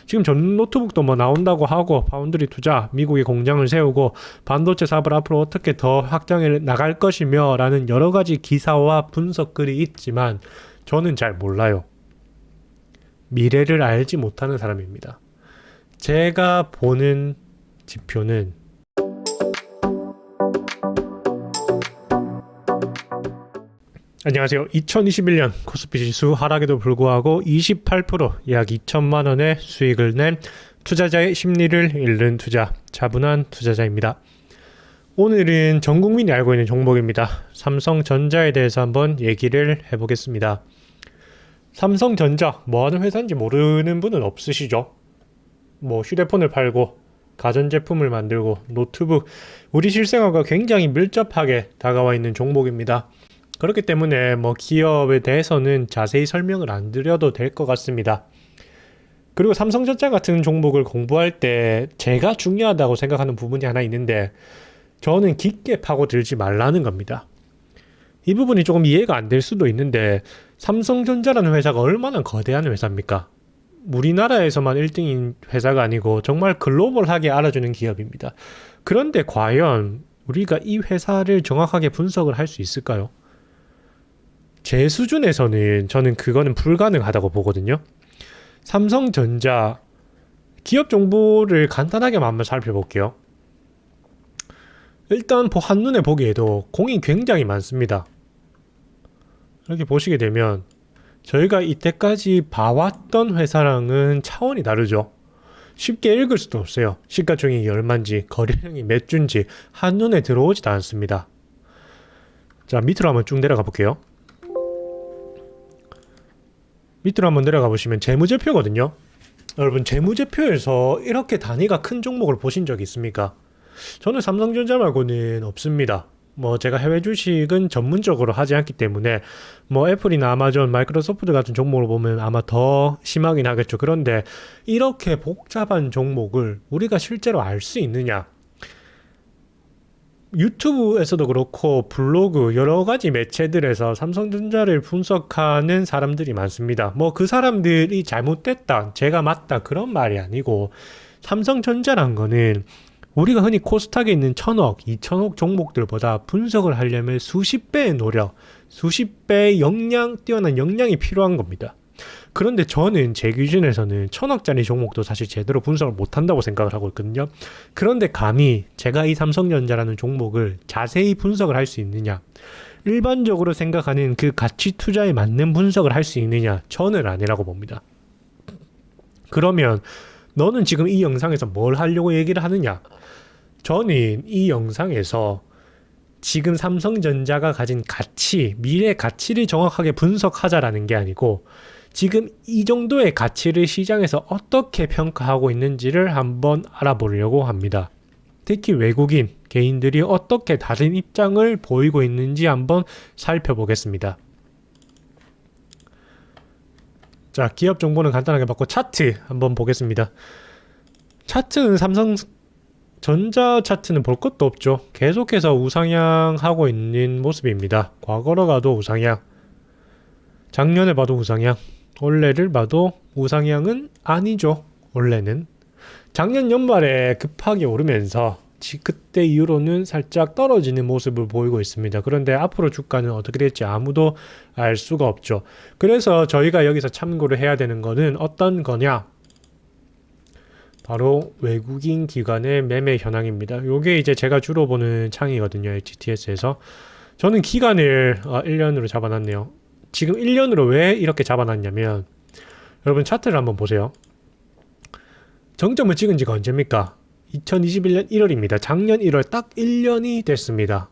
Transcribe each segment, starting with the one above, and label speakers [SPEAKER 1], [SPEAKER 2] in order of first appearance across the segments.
[SPEAKER 1] 지금 전 노트북도 뭐 나온다고 하고 파운드리 투자, 미국에 공장을 세우고 반도체 사업을 앞으로 어떻게 더 확장해 나갈 것이며 라는 여러 가지 기사와 분석글이 있지만 저는 잘 몰라요. 미래를 알지 못하는 사람입니다. 제가 보는 지표는 안녕하세요. 2021년 코스피 지수 하락에도 불구하고 28% 약 2천만 원의 수익을 낸 투자자의 심리를 읽는 투자, 차분한 투자자입니다. 오늘은 전 국민이 알고 있는 종목입니다. 삼성전자에 대해서 한번 얘기를 해보겠습니다. 삼성전자, 뭐 하는 회사인지 모르는 분은 없으시죠? 뭐 휴대폰을 팔고 가전제품을 만들고 노트북, 우리 실생활과 굉장히 밀접하게 다가와 있는 종목입니다. 그렇기 때문에 뭐 기업에 대해서는 자세히 설명을 안 드려도 될 것 같습니다. 그리고 삼성전자 같은 종목을 공부할 때 제가 중요하다고 생각하는 부분이 하나 있는데 저는 깊게 파고들지 말라는 겁니다. 이 부분이 조금 이해가 안 될 수도 있는데 삼성전자라는 회사가 얼마나 거대한 회사입니까? 우리나라에서만 1등인 회사가 아니고 정말 글로벌하게 알아주는 기업입니다. 그런데 과연 우리가 이 회사를 정확하게 분석을 할 수 있을까요? 제 수준에서는 저는 그거는 불가능하다고 보거든요. 삼성전자 기업 정보를 간단하게 한번 살펴볼게요. 일단 한눈에 보기에도 공이 굉장히 많습니다. 이렇게 보시게 되면 저희가 이때까지 봐왔던 회사랑은 차원이 다르죠. 쉽게 읽을 수도 없어요. 시가총액이 얼마인지, 거래량이 몇 주인지 한눈에 들어오지도 않습니다. 자, 밑으로 한번 쭉 내려가 볼게요. 밑으로 한번 내려가 보시면 재무제표거든요. 여러분, 재무제표에서 이렇게 단위가 큰 종목을 보신 적이 있습니까? 저는 삼성전자 말고는 없습니다. 뭐 제가 해외 주식은 전문적으로 하지 않기 때문에 뭐 애플이나 아마존, 마이크로소프트 같은 종목을 보면 아마 더 심하긴 하겠죠. 그런데 이렇게 복잡한 종목을 우리가 실제로 알 수 있느냐? 유튜브에서도 그렇고 블로그 여러 가지 매체들에서 삼성전자를 분석하는 사람들이 많습니다. 뭐 그 사람들이 잘못됐다, 제가 맞다 그런 말이 아니고 삼성전자란 거는 우리가 흔히 코스닥에 있는 1000억, 2000억 종목들보다 분석을 하려면 수십 배의 노력, 수십 배의 뛰어난 역량이 필요한 겁니다. 그런데 저는 제 기준에서는 1000억짜리 종목도 사실 제대로 분석을 못한다고 생각을 하고 있거든요. 그런데 감히 제가 이 삼성전자라는 종목을 자세히 분석을 할 수 있느냐, 일반적으로 생각하는 그 가치 투자에 맞는 분석을 할 수 있느냐, 저는 아니라고 봅니다. 그러면 너는 지금 이 영상에서 뭘 하려고 얘기를 하느냐? 저는 이 영상에서 지금 삼성전자가 가진 가치, 미래 가치를 정확하게 분석하자라는 게 아니고 지금 이 정도의 가치를 시장에서 어떻게 평가하고 있는지를 한번 알아보려고 합니다. 특히 외국인, 개인들이 어떻게 다른 입장을 보이고 있는지 한번 살펴보겠습니다. 자, 기업 정보는 간단하게 받고 차트 한번 보겠습니다. 차트는 삼성전자 차트는 볼 것도 없죠. 계속해서 우상향하고 있는 모습입니다. 과거로 가도 우상향, 작년에 봐도 우상향, 올해를 봐도 우상향은 아니죠. 원래는 작년 연말에 급하게 오르면서 그때 이후로는 살짝 떨어지는 모습을 보이고 있습니다. 그런데 앞으로 주가는 어떻게 될지 아무도 알 수가 없죠. 그래서 저희가 여기서 참고를 해야 되는 거는 어떤 거냐? 바로 외국인 기관의 매매 현황입니다. 요게 이제 제가 주로 보는 창이거든요. HTS에서. 저는 기간을 1년으로 잡아놨네요. 지금 1년으로 왜 이렇게 잡아놨냐면 여러분 차트를 한번 보세요. 정점을 찍은 지가 언제입니까? 2021년 1월입니다. 작년 1월 딱 1년이 됐습니다.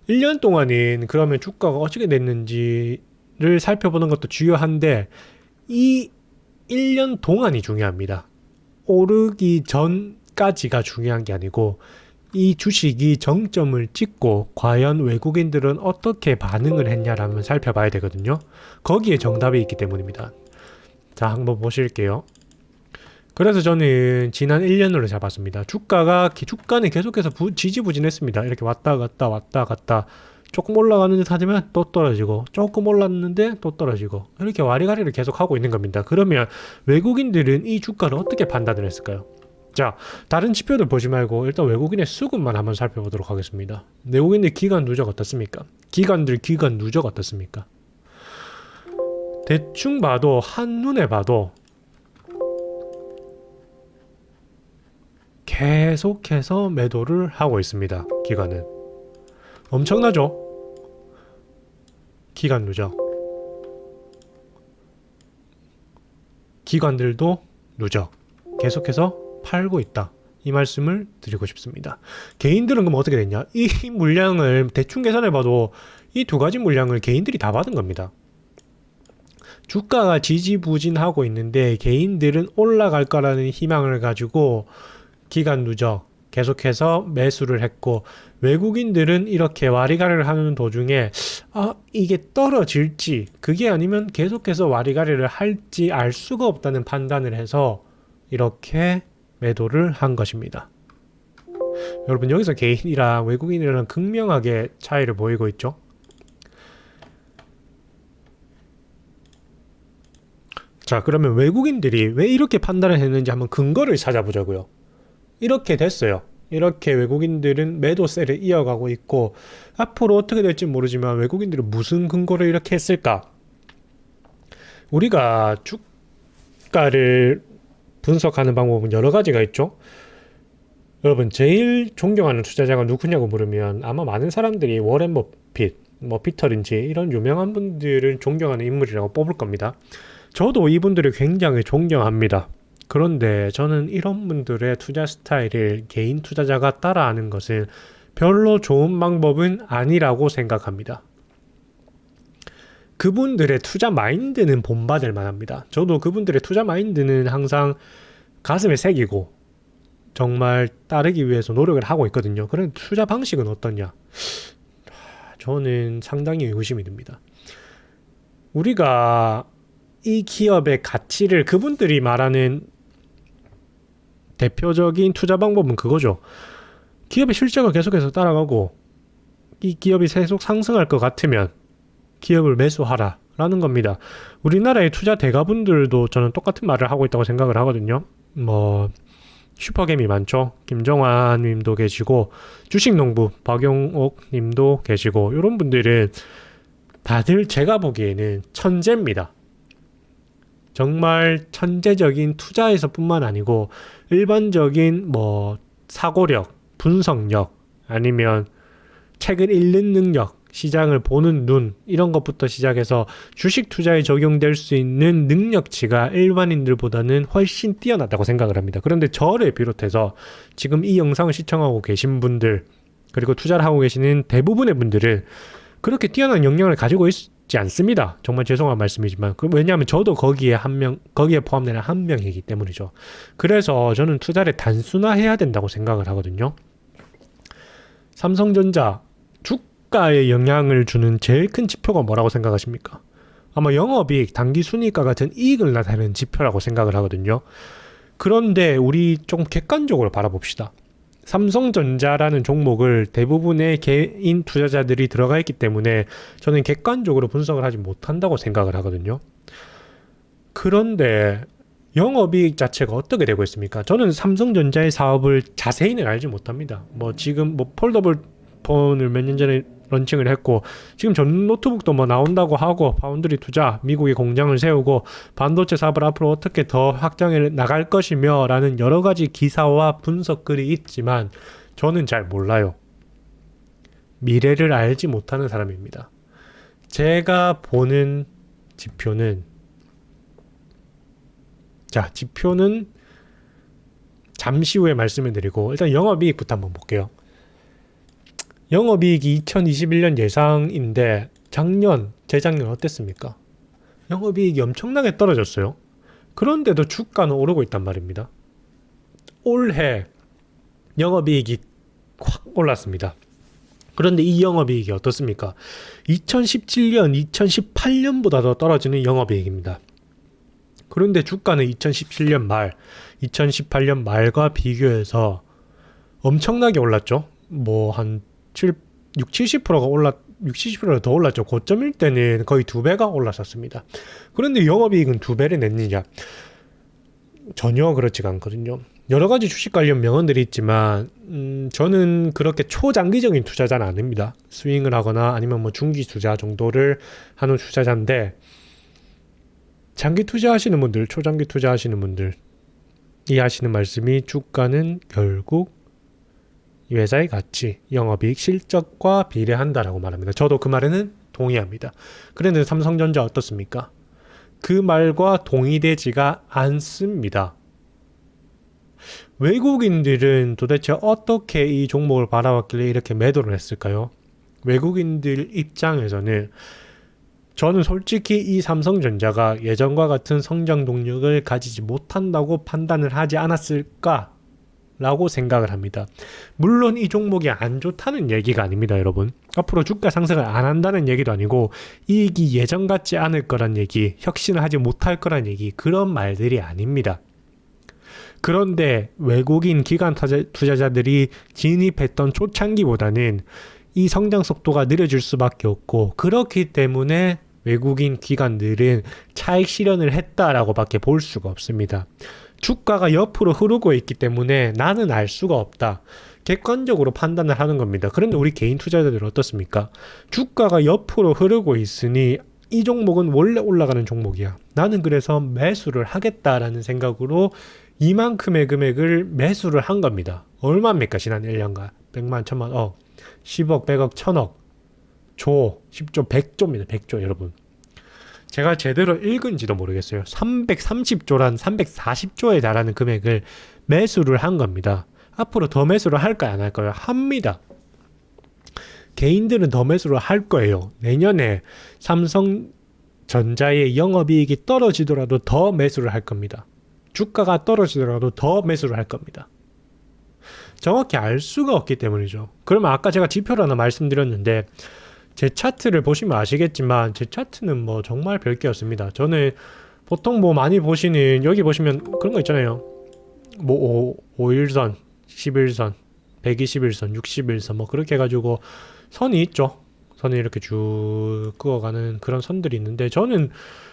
[SPEAKER 1] 1년 동안은 그러면 주가가 어떻게 됐는지를 살펴보는 것도 중요한데 이 1년 동안이 중요합니다. 오르기 전까지가 중요한 게 아니고 이 주식이 정점을 찍고 과연 외국인들은 어떻게 반응을 했냐라면 살펴봐야 되거든요. 거기에 정답이 있기 때문입니다. 자, 한번 보실게요. 그래서 저는 지난 1년으로 잡았습니다. 주가는 계속해서 지지부진했습니다. 이렇게 왔다 갔다 조금 올라가는 듯 하지만 또 떨어지고 조금 올랐는데 또 떨어지고 이렇게 와리가리를 계속 하고 있는 겁니다. 그러면 외국인들은 이 주가를 어떻게 판단을 했을까요? 자, 다른 지표들 보지 말고 일단 외국인의 수급만 한번 살펴보도록 하겠습니다. 외국인들 기관 누적 어떻습니까? 기관들 기관 누적 어떻습니까? 대충 봐도 한눈에 봐도 계속해서 매도를 하고 있습니다. 기관은 엄청나죠? 기관 누적. 기관들도 누적. 계속해서 팔고 있다. 이 말씀을 드리고 싶습니다. 개인들은 그럼 어떻게 됐냐? 이 물량을 대충 계산해봐도 이 두 가지 물량을 개인들이 다 받은 겁니다. 주가가 지지부진하고 있는데 개인들은 올라갈 거라는 희망을 가지고 기간 누적 계속해서 매수를 했고, 외국인들은 이렇게 와리가리를 하는 도중에 이게 떨어질지 그게 아니면 계속해서 와리가리를 할지 알 수가 없다는 판단을 해서 이렇게 매도를 한 것입니다. 여러분, 여기서 개인이랑 외국인이랑 극명하게 차이를 보이고 있죠. 자, 그러면 외국인들이 왜 이렇게 판단을 했는지 한번 근거를 찾아보자고요. 이렇게 됐어요. 이렇게 외국인들은 매도세를 이어가고 있고, 앞으로 어떻게 될지 모르지만 외국인들은 무슨 근거로 이렇게 했을까? 우리가 주가를 분석하는 방법은 여러 가지가 있죠. 여러분, 제일 존경하는 투자자가 누구냐고 물으면 아마 많은 사람들이 워렌 버핏, 피터 린치 이런 유명한 분들을 존경하는 인물이라고 뽑을 겁니다. 저도 이분들을 굉장히 존경합니다. 그런데 저는 이런 분들의 투자 스타일을 개인 투자자가 따라하는 것은 별로 좋은 방법은 아니라고 생각합니다. 그분들의 투자 마인드는 본받을 만합니다. 저도 그분들의 투자 마인드는 항상 가슴에 새기고 정말 따르기 위해서 노력을 하고 있거든요. 그런데 투자 방식은 어떠냐? 저는 상당히 의구심이 듭니다. 우리가 이 기업의 가치를, 그분들이 말하는 대표적인 투자 방법은 그거죠. 기업의 실적을 계속해서 따라가고 이 기업이 계속 상승할 것 같으면 기업을 매수하라 라는 겁니다. 우리나라의 투자 대가분들도 저는 똑같은 말을 하고 있다고 생각을 하거든요. 슈퍼겜이 많죠. 김정환 님도 계시고, 주식농부 박용옥 님도 계시고, 이런 분들은 다들 제가 보기에는 천재입니다. 정말 천재적인 투자에서 뿐만 아니고 일반적인 사고력, 분석력, 아니면 책을 읽는 능력, 시장을 보는 눈, 이런 것부터 시작해서 주식 투자에 적용될 수 있는 능력치가 일반인들보다는 훨씬 뛰어나다고 생각을 합니다. 그런데 저를 비롯해서 지금 이 영상을 시청하고 계신 분들, 그리고 투자를 하고 계시는 대부분의 분들은 그렇게 뛰어난 역량을 가지고 있지 않습니다. 정말 죄송한 말씀이지만, 왜냐하면 저도 거기에 포함되는 한 명이기 때문이죠. 그래서 저는 투자를 단순화해야 된다고 생각을 하거든요. 삼성전자 주가에 영향을 주는 제일 큰 지표가 뭐라고 생각하십니까? 아마 영업이익, 당기순이익과 같은 이익을 나타내는 지표라고 생각을 하거든요. 그런데 우리 좀 객관적으로 바라봅시다. 삼성전자라는 종목을 대부분의 개인 투자자들이 들어가 있기 때문에 저는 객관적으로 분석을 하지 못한다고 생각을 하거든요. 그런데 영업이익 자체가 어떻게 되고 있습니까? 저는 삼성전자의 사업을 자세히는 알지 못합니다. 지금 폴더블 폰을 몇 년 전에 런칭을 했고, 지금 전 노트북도 나온다고 하고, 파운드리 투자, 미국에 공장을 세우고 반도체 사업을 앞으로 어떻게 더 확장해 나갈 것이며 라는 여러 가지 기사와 분석글이 있지만 저는 잘 몰라요. 미래를 알지 못하는 사람입니다. 제가 보는 지표는 잠시 후에 말씀을 드리고, 일단 영업이익부터 한번 볼게요. 영업이익이 2021년 예상인데 재작년 어땠습니까? 영업이익이 엄청나게 떨어졌어요. 그런데도 주가는 오르고 있단 말입니다. 올해 영업이익이 확 올랐습니다. 그런데 이 영업이익이 어떻습니까? 2017년, 2018년보다 더 떨어지는 영업이익입니다. 그런데 주가는 2017년 말, 2018년 말과 비교해서 엄청나게 올랐죠. 한 70%가 70%더 올랐죠. 고점일 때는 거의 2배가 올랐었습니다. 그런데 영업이익은 2배를 냈느냐? 전혀 그렇지가 않거든요. 여러 가지 주식 관련 명언들이 있지만 저는 그렇게 초장기적인 투자자는 아닙니다. 스윙을 하거나 아니면 뭐 중기 투자 정도를 하는 투자자인데, 장기 투자하시는 분들, 초장기 투자하시는 분들 이 하시는 말씀이 주가는 결국 이 회사의 가치, 영업이익, 실적과 비례한다라고 말합니다. 저도 그 말에는 동의합니다. 그런데 삼성전자 어떻습니까? 그 말과 동의되지가 않습니다. 외국인들은 도대체 어떻게 이 종목을 바라봤길래 이렇게 매도를 했을까요? 외국인들 입장에서는 저는 솔직히 이 삼성전자가 예전과 같은 성장 동력을 가지지 못한다고 판단을 하지 않았을까? 라고 생각을 합니다. 물론 이 종목이 안 좋다는 얘기가 아닙니다, 여러분. 앞으로 주가 상승을 안 한다는 얘기도 아니고 이익이 예전 같지 않을 거란 얘기, 혁신을 하지 못할 거란 얘기, 그런 말들이 아닙니다. 그런데 외국인 기관 투자자들이 진입했던 초창기보다는 이 성장 속도가 느려질 수밖에 없고, 그렇기 때문에 외국인 기관들은 차익 실현을 했다라고 밖에 볼 수가 없습니다. 주가가 옆으로 흐르고 있기 때문에 나는 알 수가 없다. 객관적으로 판단을 하는 겁니다. 그런데 우리 개인 투자자들은 어떻습니까? 주가가 옆으로 흐르고 있으니 이 종목은 원래 올라가는 종목이야. 나는 그래서 매수를 하겠다라는 생각으로 이만큼의 금액을 매수를 한 겁니다. 얼마입니까? 지난 1년간. 100만, 1000만, 10억, 100억, 1000억, 조, 10조, 100조입니다. 100조, 여러분. 제가 제대로 읽은지도 모르겠어요. 330조란 340조에 달하는 금액을 매수를 한 겁니다. 앞으로 더 매수를 할까요? 안 할까요? 합니다. 개인들은 더 매수를 할 거예요. 내년에 삼성전자의 영업이익이 떨어지더라도 더 매수를 할 겁니다. 주가가 떨어지더라도 더 매수를 할 겁니다. 정확히 알 수가 없기 때문이죠. 그러면 아까 제가 지표를 하나 말씀드렸는데, 제 차트를 보시면 아시겠지만 제 차트는 뭐 정말 별게 없습니다. 저는 보통 뭐 많이 보시는, 여기 보시면 그런 거 있잖아요. 뭐 5일선, 11선, 121선, 61선 뭐 그렇게 해가지고 선이 있죠. 선이 이렇게 쭉 그어가는 그런 선들이 있는데, 저는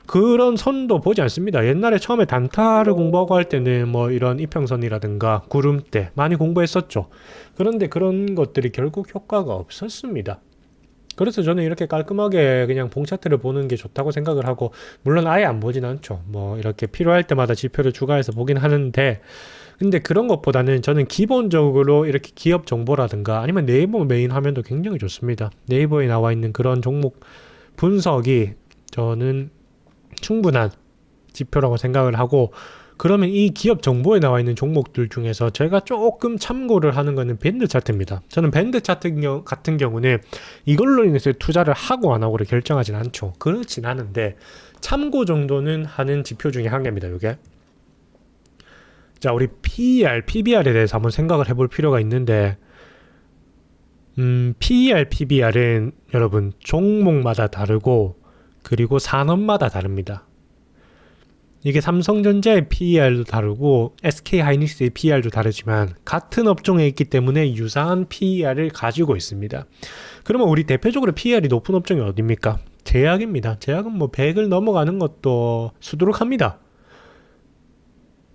[SPEAKER 1] 그런 선도 보지 않습니다. 옛날에 처음에 단타를 공부하고 할 때는 뭐 이런 이평선이라든가 구름대 많이 공부했었죠. 그런데 그런 것들이 결국 효과가 없었습니다. 그래서 저는 이렇게 깔끔하게 그냥 봉 차트를 보는 게 좋다고 생각을 하고, 물론 아예 안 보진 않죠. 뭐 이렇게 필요할 때마다 지표를 추가해서 보긴 하는데, 근데 그런 것보다는 저는 기본적으로 이렇게 기업 정보라든가 아니면 네이버 메인 화면도 굉장히 좋습니다. 네이버에 나와 있는 그런 종목 분석이 저는 충분한 지표라고 생각을 하고, 그러면 이 기업 정보에 나와 있는 종목들 중에서 제가 조금 참고를 하는 거는 밴드 차트입니다. 저는 밴드 차트 같은 경우는 이걸로 인해서 투자를 하고 안 하고를 결정하진 않죠. 그렇진 않은데 참고 정도는 하는 지표 중에 한 개입니다. 이게. 자, 우리 PER, PBR에 대해서 한번 생각을 해볼 필요가 있는데, PER, PBR은 여러분 종목마다 다르고 그리고 산업마다 다릅니다. 이게 삼성전자의 PER도 다르고 SK하이닉스의 PER도 다르지만 같은 업종에 있기 때문에 유사한 PER을 가지고 있습니다. 그러면 우리 대표적으로 PER이 높은 업종이 어디입니까? 제약입니다. 제약은 뭐 100을 넘어가는 것도 수두룩합니다.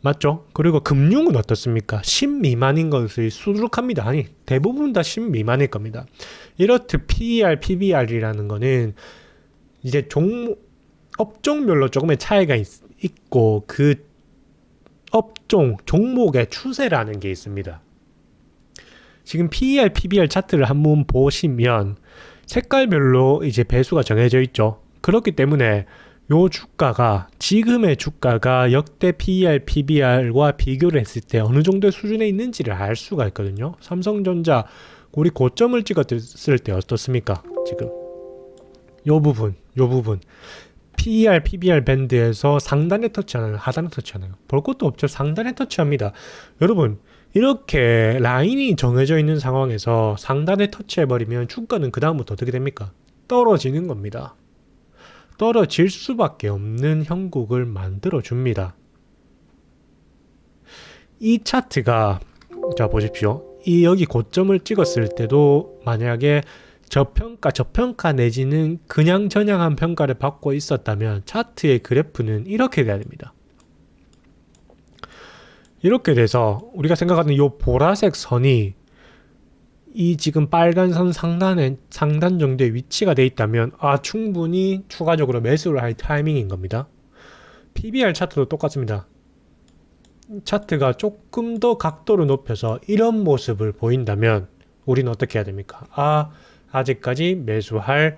[SPEAKER 1] 맞죠? 그리고 금융은 어떻습니까? 10 미만인 것을 수두룩합니다. 아니, 대부분 다 10 미만일 겁니다. 이렇듯 PER, PBR이라는 거는 이제 업종별로 조금의 차이가 있고 그 업종, 종목의 추세라는 게 있습니다. 지금 PER, PBR 차트를 한번 보시면 색깔별로 이제 배수가 정해져 있죠. 그렇기 때문에 요 주가가, 지금의 주가가 역대 PER, PBR과 비교를 했을 때 어느 정도의 수준에 있는지를 알 수가 있거든요. 삼성전자 우리 고점을 찍었을 때 어떻습니까? 지금 요 부분 PER, PBR 밴드에서 상단에 터치하나요? 하단에 터치하나요? 볼 것도 없죠. 상단에 터치합니다. 여러분, 이렇게 라인이 정해져 있는 상황에서 상단에 터치해버리면 주가는 그 다음부터 어떻게 됩니까? 떨어지는 겁니다. 떨어질 수밖에 없는 형국을 만들어줍니다. 이 차트가, 자 보십시오. 이 여기 고점을 찍었을 때도 만약에 저평가 내지는 그냥 저냥한 평가를 받고 있었다면 차트의 그래프는 이렇게 돼야 됩니다. 이렇게 돼서 우리가 생각하는 이 보라색 선이 이 지금 빨간 선 상단 정도의 위치가 돼 있다면 충분히 추가적으로 매수를 할 타이밍인 겁니다. PBR 차트도 똑같습니다. 차트가 조금 더 각도를 높여서 이런 모습을 보인다면 우리는 어떻게 해야 됩니까? 아직까지 매수할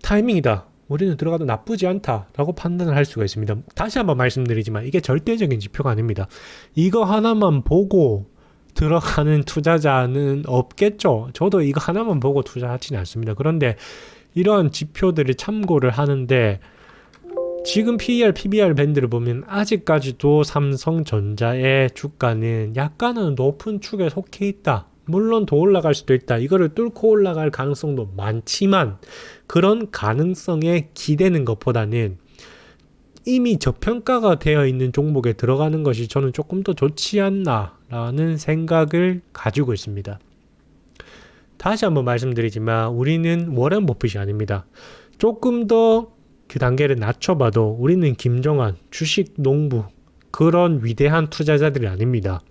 [SPEAKER 1] 타이밍이다. 우리는 들어가도 나쁘지 않다라고 판단을 할 수가 있습니다. 다시 한번 말씀드리지만 이게 절대적인 지표가 아닙니다. 이거 하나만 보고 들어가는 투자자는 없겠죠. 저도 이거 하나만 보고 투자하지는 않습니다. 그런데 이런 지표들을 참고를 하는데 지금 PER, PBR 밴드를 보면 아직까지도 삼성전자의 주가는 약간은 높은 축에 속해 있다. 물론 더 올라갈 수도 있다. 이거를 뚫고 올라갈 가능성도 많지만 그런 가능성에 기대는 것보다는 이미 저평가가 되어 있는 종목에 들어가는 것이 저는 조금 더 좋지 않나라는 생각을 가지고 있습니다. 다시 한번 말씀드리지만 우리는 워렌 버핏이 아닙니다. 조금 더 그 단계를 낮춰봐도 우리는 김정한, 주식 농부 그런 위대한 투자자들이 아닙니다.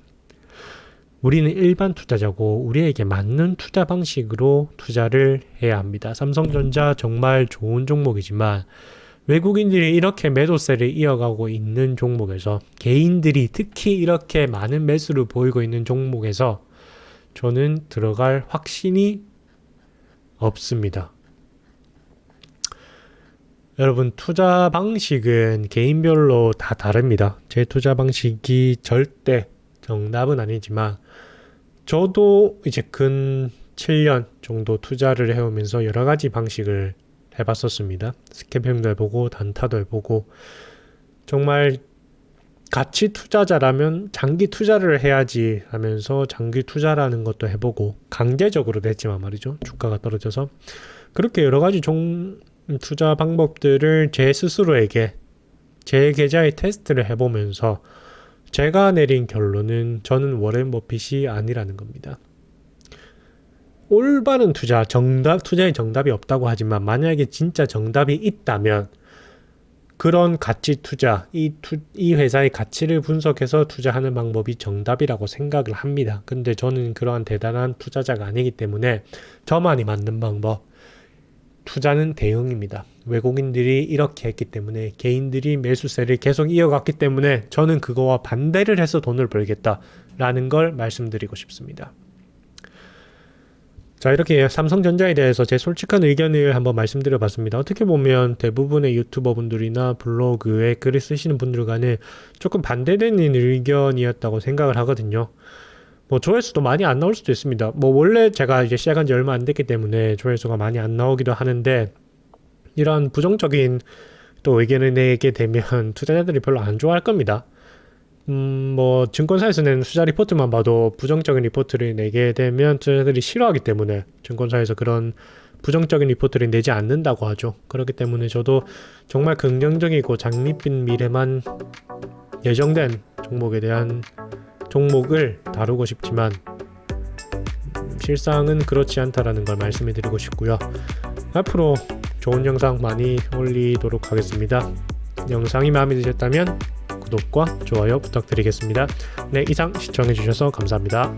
[SPEAKER 1] 우리는 일반 투자자고 우리에게 맞는 투자 방식으로 투자를 해야 합니다. 삼성전자 정말 좋은 종목이지만 외국인들이 이렇게 매도세를 이어가고 있는 종목에서 개인들이 특히 이렇게 많은 매수를 보이고 있는 종목에서 저는 들어갈 확신이 없습니다. 여러분, 투자 방식은 개인별로 다 다릅니다. 제 투자 방식이 절대 정답은 아니지만 저도 이제 근 7년 정도 투자를 해오면서 여러 가지 방식을 해봤었습니다. 스캐핑도 해보고 단타도 해보고 정말 가치 투자자라면 장기 투자를 해야지 하면서 장기 투자라는 것도 해보고 강제적으로 냈지만 말이죠. 주가가 떨어져서 그렇게 여러 가지 투자 방법들을 제 스스로에게 제 계좌에 테스트를 해보면서 제가 내린 결론은 저는 워렌 버핏이 아니라는 겁니다. 올바른 투자, 투자의 정답이 없다고 하지만 만약에 진짜 정답이 있다면 그런 가치 투자, 이 회사의 가치를 분석해서 투자하는 방법이 정답이라고 생각을 합니다. 근데 저는 그러한 대단한 투자자가 아니기 때문에 저만이 맞는 방법, 투자는 대응입니다. 외국인들이 이렇게 했기 때문에 개인들이 매수세를 계속 이어갔기 때문에 저는 그거와 반대를 해서 돈을 벌겠다라는 걸 말씀드리고 싶습니다. 자, 이렇게 삼성전자에 대해서 제 솔직한 의견을 한번 말씀드려 봤습니다. 어떻게 보면 대부분의 유튜버 분들이나 블로그에 글을 쓰시는 분들과는 조금 반대되는 의견이었다고 생각을 하거든요. 조회수도 많이 안 나올 수도 있습니다. 원래 제가 이제 시작한 지 얼마 안 됐기 때문에 조회수가 많이 안 나오기도 하는데 이런 부정적인 또 의견을 내게 되면 투자자들이 별로 안 좋아할 겁니다. 증권사에서 내는 투자 리포트만 봐도 부정적인 리포트를 내게 되면 투자자들이 싫어하기 때문에 증권사에서 그런 부정적인 리포트를 내지 않는다고 하죠. 그렇기 때문에 저도 정말 긍정적이고 장밋빛 미래만 예정된 종목을 다루고 싶지만 실상은 그렇지 않다라는 걸 말씀해 드리고 싶고요. 앞으로 좋은 영상 많이 올리도록 하겠습니다. 영상이 마음에 드셨다면 구독과 좋아요 부탁드리겠습니다. 네, 이상 시청해 주셔서 감사합니다.